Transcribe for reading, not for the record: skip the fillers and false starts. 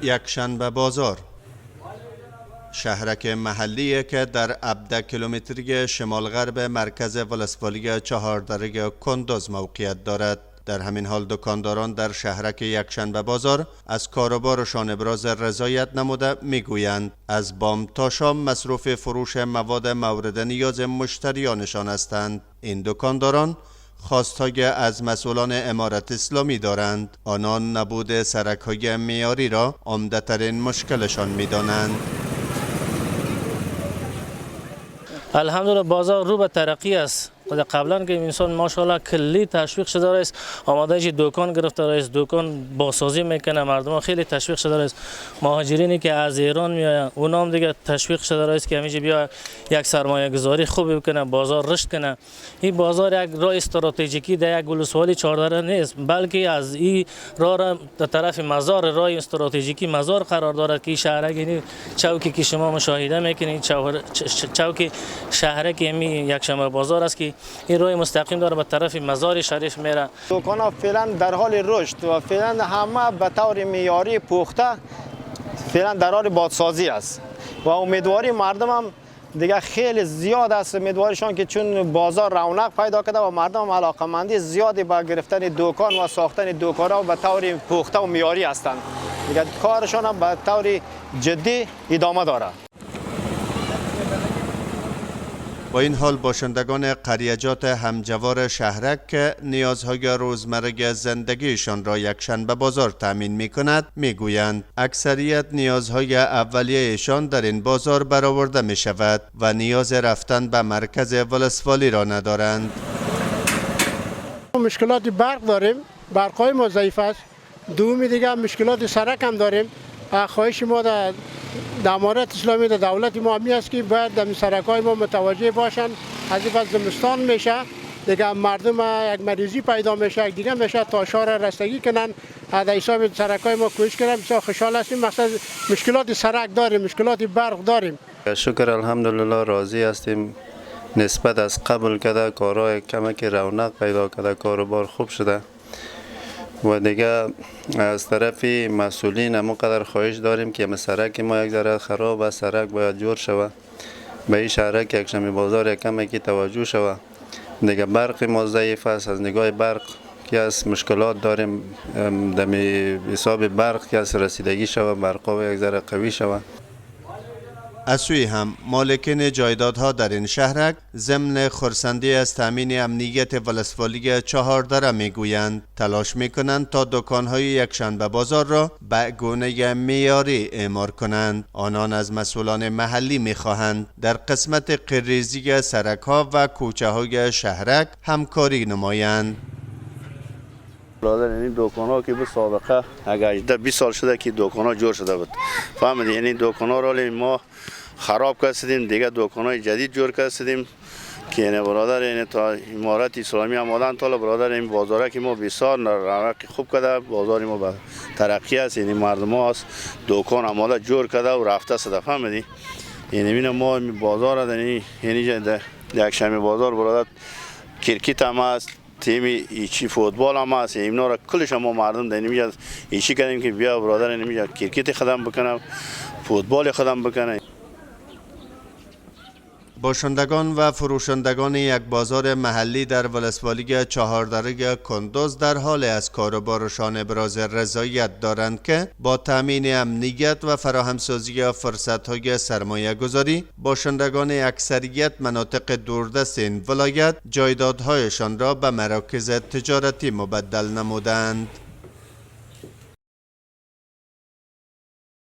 یکشنبه بازار شهرک محلی که در 17 کیلومتری شمال غرب مرکز ولسوالی چهاردره کندوز موقعیت دارد. در همین حال دکانداران در شهرک یکشنبه بازار از کاروبارشان ابراز رضایت نموده میگویند از بام تا شام مصروف فروش مواد مورد نیاز مشتریانشان هستند. این دکانداران خواستهای از مسئولان امارت اسلامی دارند. آنان نبود سرک‌های معیاری را عمده‌ترین مشکلشان می‌دانند. الحمدلله بازار رو به ترقی است. قبلا که انسان ماشاءالله کلی تشویق شده است، آماده دکان گرفته است، دکان بازسازی میکنه، مردم خیلی تشویق شده است. مهاجرینی که از ایران میآیند اونام دیگه تشویق شده است که همیشه بیا یک سرمایه گذاری خوب بکنه، بازار رشد کنه. این بازار یک راه استراتژیکی در یک ولسوالی چهاردره نیست، بلکه از این راه را در طرف مزار راه استراتژیکی مزار قرار دارد که شهرک چوکی که شما مشاهده میکنید چوک شهرک یکشنبه بازار است که این راه مستقیم داره به طرف مزار شریف میره. دکان‌ها فعلا در حال رشد و فعلا همه به طور معیاری پخته فعلا در حال بازسازی است و امیدواری مردم هم دیگه خیلی زیاد است. امیدوارشان که چون بازار رونق پیدا کرده و مردم هم علاقه‌مندی زیادی به گرفتن دکان و ساختن دکان‌ها به طور پخته و معیاری هستند. دیگه کارشان هم به طور جدی ادامه داره. با این حال باشندگان قریجات همجوار شهرک که نیازهای روزمره زندگیشان را یکشنبه بازار تامین می کند می گویند اکثریت نیازهای اولیه‌شان در این بازار برآورده می شود و نیاز رفتن به مرکز ولسوالی را ندارند. مشکلات برق داریم، برقای ما ضعیف است. دومی دیگه مشکلات سرک هم داریم. خواهش ما در امارت اسلامی در دولت ما همی است که باید در سرک‌های ما متوجه باشند. از این زمستان میشه دیگه مردم یک مریضی پیدا میشه یک دیگه میشه تا شهر رسیدگی کنن. در حساب سرک‌های ما کوشش کردیم، بسیار خوشحال هستیم. مثلا مشکلات سرک داریم، مشکلات برق داریم. شکر الحمدلله راضی هستیم. نسبت از قبل کرده کارهای کمک رونق پیدا کرده، کاروبار خوب شده و دیگه از طرف مسئولین هم قدر خواهش داریم که سرک ما یک ذره خراب است، سرک باید جور شود. به این شهرک یکشنبه بازار یک کمکی توجه شود. دیگه برق ما ضعیف است. از نگاه برق که از مشکلات داریم، در حساب برق که از رسیدگی شود، برقا یک ذره قوی شود. از سوی هم مالکین جایدادها در این شهرک ضمن خرسندی از تامین امنیت ولسوالی چهاردره میگویند تلاش میکنند تا دکانهای یکشنبه بازار را به گونه معیاری اعمار کنند. آنان از مسئولان محلی میخواهند در قسمت قرریزی سرک‌ها و کوچه های شهرک همکاری نمایند. برادر یعنی دکان‌ها که به سابقه اگر 20 سال شده که دکان‌ها جور شده بود، فهمیدی؟ یعنی دکان‌ها را ما خراب کردیم، دیگه دکان‌های جدید جور کردیم که یعنی برادر یعنی تا امارت اسلامی آمدن تا برادر این بازاره که ما بسیار رونق خوب کرده، بازار ما به ترقی است. یعنی مردم ها است دکان آماده جور کرده و رفته است، فهمیدی؟ یعنی ما بازار یعنی یکشنبه بازار برادر کرکت هم است، تیم ایچی فوتبال هم هست. اینا را کلش ما مردم در اینجا ایچی کردیم که بیا برادر اینجا کرکت خدمت بکنم، فوتبال خدمت بکنه. باشندگان و فروشندگان یک بازار محلی در ولسوالی چهاردره کندوز در حال از کاروبارشان ابراز رضایت دارند که با تامین امنیت و فراهمسازی فرصت‌های سرمایه گذاری باشندگان اکثریت مناطق دوردست این ولایت جایدادهایشان را به مراکز تجارتی مبدل نمودند.